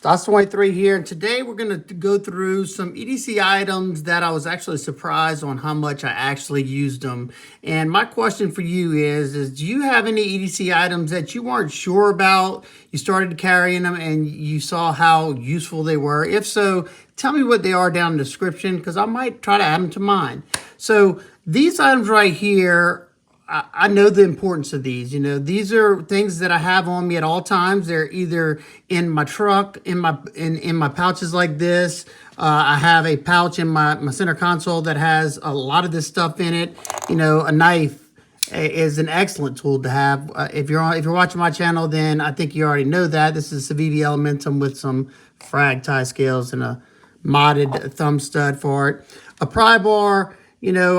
Dots23 here, and today we're going to go through some EDC items that I was actually surprised on how much I actually used them. And my question for you is do you have any EDC items that you weren't sure about? You started carrying them and you saw how useful they were? If so, tell me what they are down in the description because I might try to add them to mine. So these items right here, I know the importance of these. You know, these are things that I have on me at all times. They're either in my truck, in my pouches like this. I have a pouch in my center console that has a lot of this stuff in it. You know, a knife is an excellent tool to have. If you're watching my channel, then I think you already know that. This is Civivi Elementum with some frag tie scales and a modded thumb stud for it. A pry bar. You know,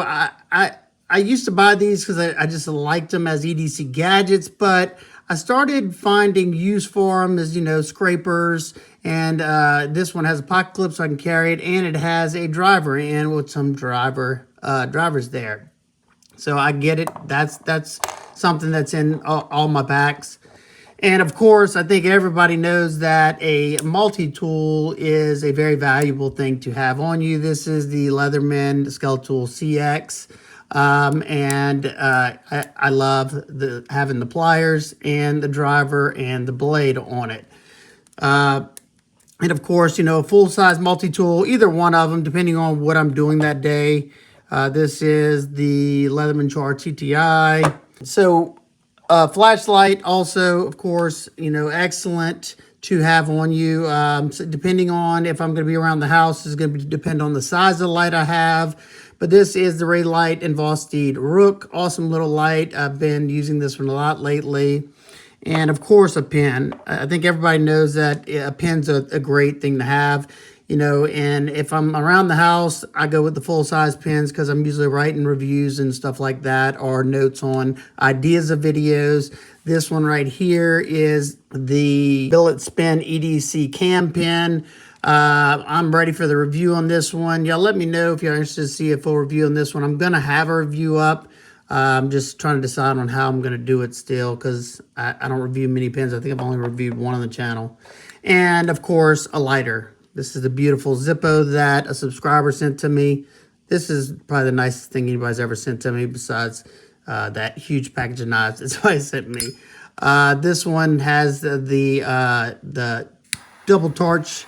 I used to buy these because I just liked them as EDC gadgets, but I started finding use for them as, you know, scrapers. And this one has a pocket clip so I can carry it, and it has a driver in with some drivers there. So I get it. That's something that's in all my packs. And of course, I think everybody knows that a multi-tool is a very valuable thing to have on you. This is the Leatherman SKELETOOL CX. I love having the pliers and the driver and the blade on it. And of course, you know, a full-size multi-tool, either one of them, depending on what I'm doing that day. This is the Leatherman Charge TTI. So, flashlight also, of course, you know, excellent to have on you. So depending on if I'm going to be around the house, is going to depend on the size of the light I have. But this is the Reylight and Vosteed Rook. Awesome little light. I've been using this one a lot lately. And of course, a pen. I think everybody knows that a pen's a great thing to have. You know, and if I'm around the house, I go with the full-size pens because I'm usually writing reviews and stuff like that, or notes on ideas of videos. This one right here is the BilletSpinEDC CamPen. I'm ready for the review on this one. Y'all let me know if you're interested to see a full review on this one. I'm going to have a review up. I'm just trying to decide on how I'm going to do it still because I don't review many pens. I think I've only reviewed one on the channel. And, of course, a lighter. This is the beautiful Zippo that a subscriber sent to me. This is probably the nicest thing anybody's ever sent to me besides that huge package of knives that's why he sent me. This one has the double torch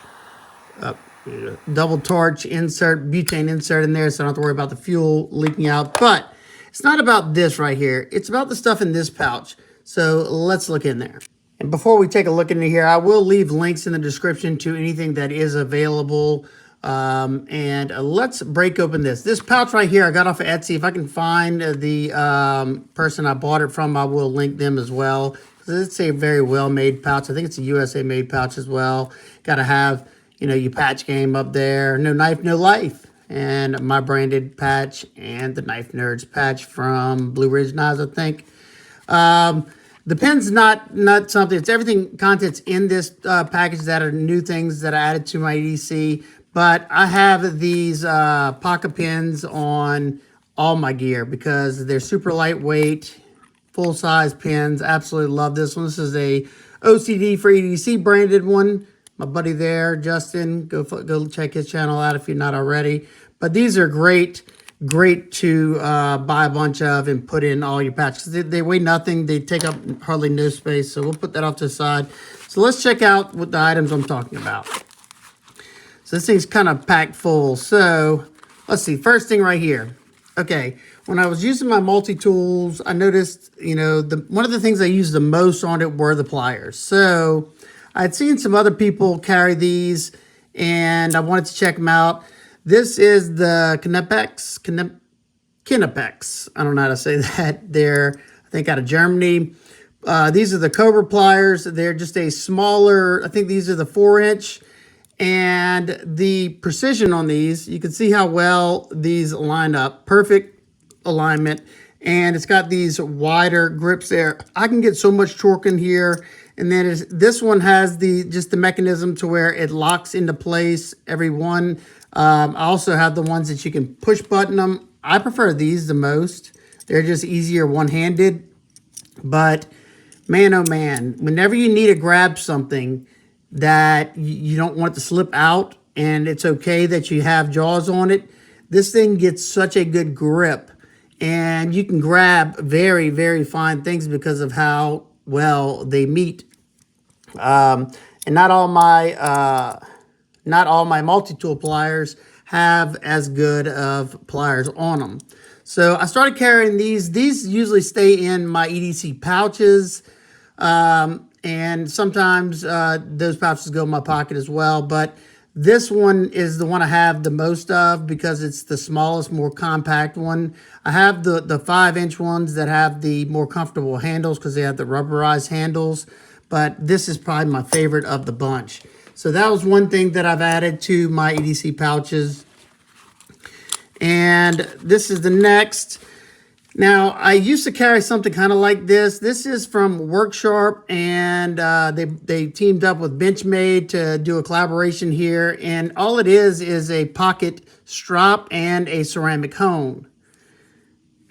insert, butane insert in there, so I don't have to worry about the fuel leaking out. But it's not about this right here. It's about the stuff in this pouch. So let's look in there. And before we take a look into here, I will leave links in the description to anything that is available. Let's break open this. This pouch right here, I got off of Etsy. If I can find the person I bought it from, I will link them as well. It's a very well-made pouch. I think it's a USA-made pouch as well. Got to have, you know, your patch game up there. No knife, no life. And my branded patch and the Knife Nerds patch from Blue Ridge Knives, I think. The pen's not something. It's everything contents in this package that are new things that I added to my EDC. But I have these Pokka Pens on all my gear because they're super lightweight, full-size pens. Absolutely love this one. This is a OCD for EDC branded one. My buddy there, Justin, go check his channel out if you're not already. But these are great to buy a bunch of and put in all your patches. They weigh nothing. They take up hardly no space. So we'll put that off to the side. So let's check out what the items I'm talking about. So this thing's kind of packed full. So let's see. First thing right here. Okay. When I was using my multi-tools, I noticed, you know, one of the things I used the most on it were the pliers. So I'd seen some other people carry these and I wanted to check them out. This is the Knipex. I don't know how to say that. They're, I think, out of Germany. These are the Cobra pliers. They're just a smaller, I think these are the 4-inch. And the precision on these, you can see how well these line up. Perfect alignment. And it's got these wider grips there. I can get so much torque in here. And then this one has just the mechanism to where it locks into place every one. I also have the ones that you can push button them. I prefer these the most. They're just easier one-handed. But man, oh man, whenever you need to grab something, that you don't want it to slip out, and it's okay that you have jaws on it. This thing gets such a good grip, and you can grab very, very fine things because of how well they meet. And not all my multi-tool pliers have as good of pliers on them. So I started carrying these. These usually stay in my EDC pouches, and sometimes those pouches go in my pocket as well. But this one is the one I have the most of because it's the smallest, more compact one. I have the 5-inch ones that have the more comfortable handles because they have the rubberized handles. But this is probably my favorite of the bunch. So that was one thing that I've added to my EDC pouches. And this is the next. Now, I used to carry something kind of like this. This is from Worksharp, and they teamed up with Benchmade to do a collaboration here. And all it is a pocket strop and a ceramic hone.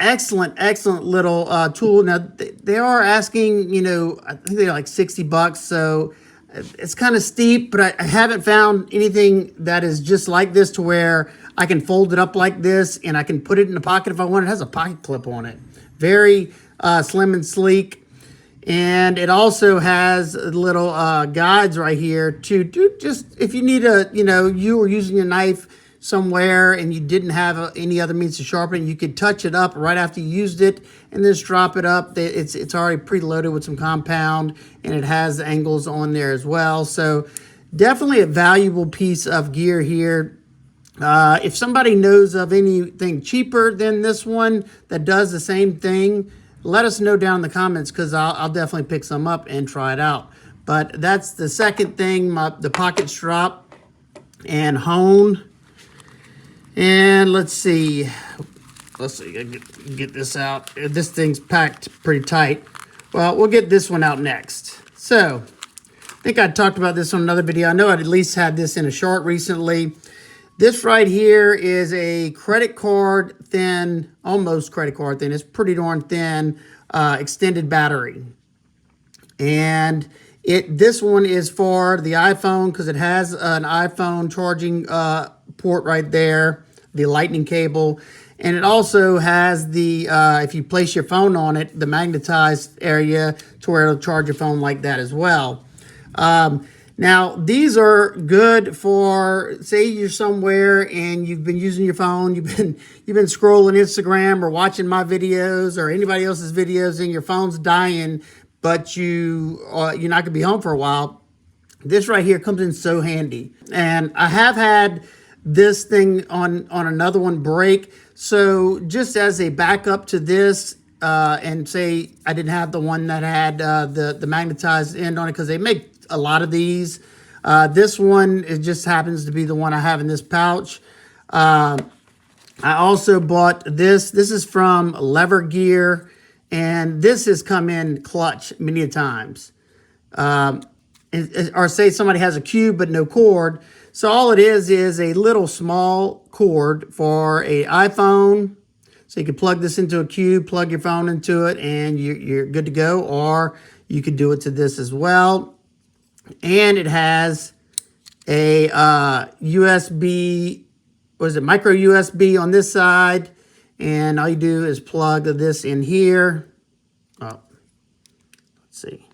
Excellent, excellent little tool. Now, they are asking, you know, I think they're like $60, so it's kind of steep, but I haven't found anything that is just like this to where I can fold it up like this and I can put it in the pocket if I want. It has a pocket clip on it. Very slim and sleek. And it also has little guides right here to do just if you need a, you know, you were using a knife somewhere and you didn't have any other means to sharpen it, you could touch it up right after you used it and then just drop it up. It's already preloaded with some compound, and it has the angles on there as well. So definitely a valuable piece of gear here. If somebody knows of anything cheaper than this one that does the same thing, let us know down in the comments, because I'll definitely pick some up and try it out. But that's the second thing, the pocket strop and hone. And let's see, get this out. This thing's packed pretty tight. Well, we'll get this one out next. So, I think I talked about this on another video. I know I'd at least had this in a short recently. This right here is a credit card thin, almost credit card thin. It's pretty darn thin, extended battery. And this one is for the iPhone because it has an iPhone charging port right there, the lightning cable. And it also has the, if you place your phone on it, the magnetized area to where it'll charge your phone like that as well. Now, these are good for, say you're somewhere and you've been using your phone, you've been scrolling Instagram or watching my videos or anybody else's videos, and your phone's dying, but you're not gonna be home for a while. This right here comes in so handy. And I have had this thing on another one break. So just as a backup to this, and say I didn't have the one that had the magnetized end on it, because they make a lot of these. This one, it just happens to be the one I have in this pouch. I also bought this. This is from Lever Gear, and this has come in clutch many times. Or say somebody has a cube but no cord. So all it is a little small cord for a iPhone. So you can plug this into a cube, plug your phone into it, and you're good to go. Or you could do it to this as well. And it has a USB, what is it, micro USB on this side. And all you do is plug this in here. Oh, let's see.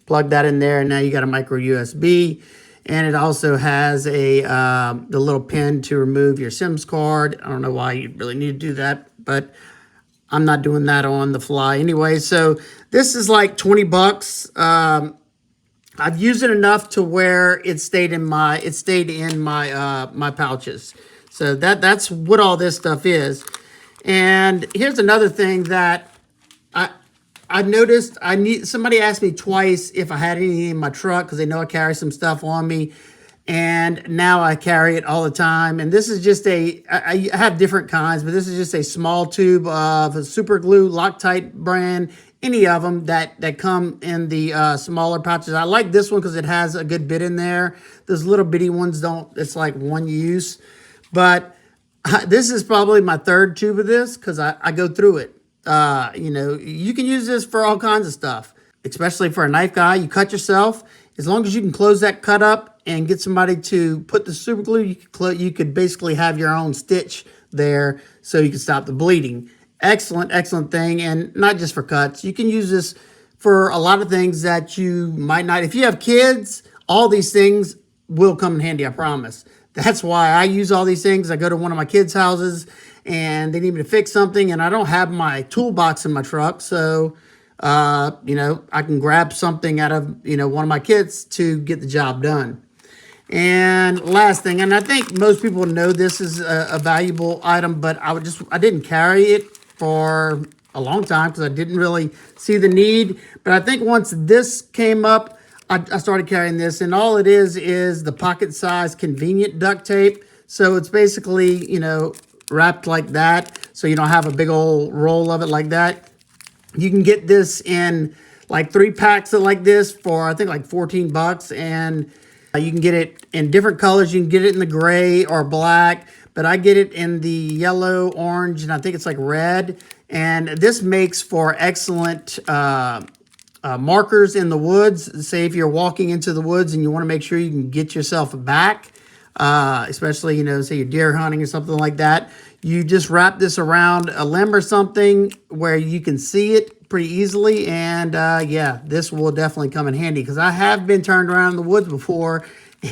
Plug that in there, and now you got a micro USB. And it also has the little pin to remove your SIMS card. I don't know why you really need to do that, but I'm not doing that on the fly anyway. So this is like 20 bucks. I've used it enough to where it stayed in my my pouches. So that's what all this stuff is. And here's another thing that I've noticed. Somebody asked me twice if I had anything in my truck, because they know I carry some stuff on me, and now I carry it all the time. And this is just I have different kinds, but this is just a small tube of a super glue, Loctite brand. Any of them that come in the smaller pouches. I like this one because it has a good bit in there. Those little bitty ones don't, it's like one use. But this is probably my third tube of this because I go through it. You know, you can use this for all kinds of stuff, especially for a knife guy. You cut yourself as long as you can close that cut up and get somebody to put the super glue, you could basically have your own stitch there so you can stop the bleeding. Excellent, excellent thing. And not just for cuts. You can use this for a lot of things that you might not. If you have kids, all these things will come in handy, I promise. That's why I use all these things. I go to one of my kids' houses and they need me to fix something and I don't have my toolbox in my truck. So, you know, I can grab something out of, you know, one of my kids to get the job done. And last thing, and I think most people know this is a valuable item, but I didn't carry it for a long time because I didn't really see the need. But I think once this came up, I started carrying this, and all it is the pocket-sized convenient duct tape. So it's basically, you know, wrapped like that, so you don't have a big old roll of it like that. You can get this in like 3 packs of like this for I think like 14 bucks, and you can get it in different colors. You can get it in the gray or black, but I get it in the yellow, orange, and I think it's like red. And this makes for excellent markers in the woods. Say if you're walking into the woods and you want to make sure you can get yourself back, especially, you know, say you're deer hunting or something like that. You just wrap this around a limb or something where you can see it pretty easily. And yeah, this will definitely come in handy because I have been turned around in the woods before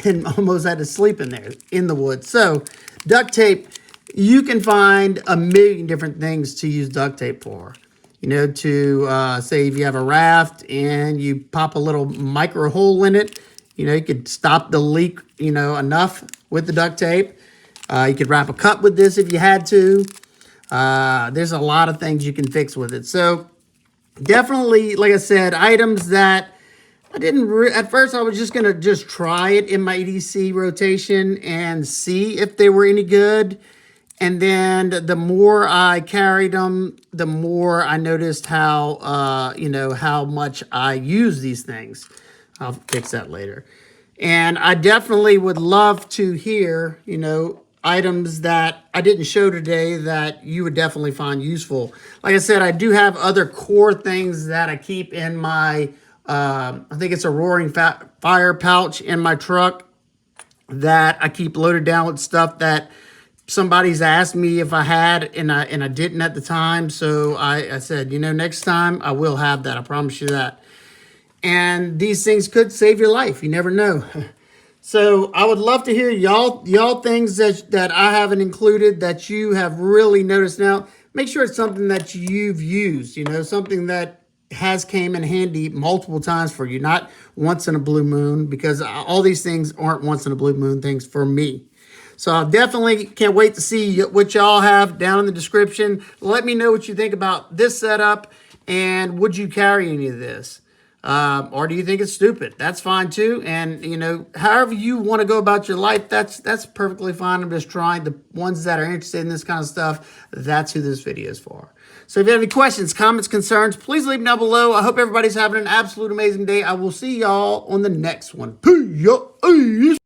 and almost had to sleep in there in the woods. So duct tape, you can find a million different things to use duct tape for. You know, to say if you have a raft and you pop a little micro hole in it, you know, you could stop the leak, you know, enough with the duct tape. You could wrap a cup with this if you had to. There's a lot of things you can fix with it. So definitely, like I said, items that I didn't, at first I was just going to try it in my EDC rotation and see if they were any good. And then the more I carried them, the more I noticed how, you know, how much I use these things. I'll fix that later. And I definitely would love to hear, you know, items that I didn't show today that you would definitely find useful. Like I said, I do have other core things that I keep in my, I think it's a Roaring Fire pouch in my truck that I keep loaded down with stuff that somebody's asked me if I had, and I didn't at the time. So I said, you know, next time I will have that. I promise you that. And these things could save your life. You never know. So I would love to hear y'all things that I haven't included that you have really noticed. Now, make sure it's something that you've used, you know, something that has came in handy multiple times for you, not once in a blue moon, because all these things aren't once in a blue moon things for me. So I definitely can't wait to see what y'all have down in the description. Let me know what you think about this setup, and would you carry any of this? Or do you think it's stupid? That's fine too. And, you know, however you want to go about your life, that's perfectly fine. I'm just trying. The ones that are interested in this kind of stuff, that's who this video is for. So if you have any questions, comments, concerns, please leave them down below. I hope everybody's having an absolute amazing day. I will see y'all on the next one. Peace.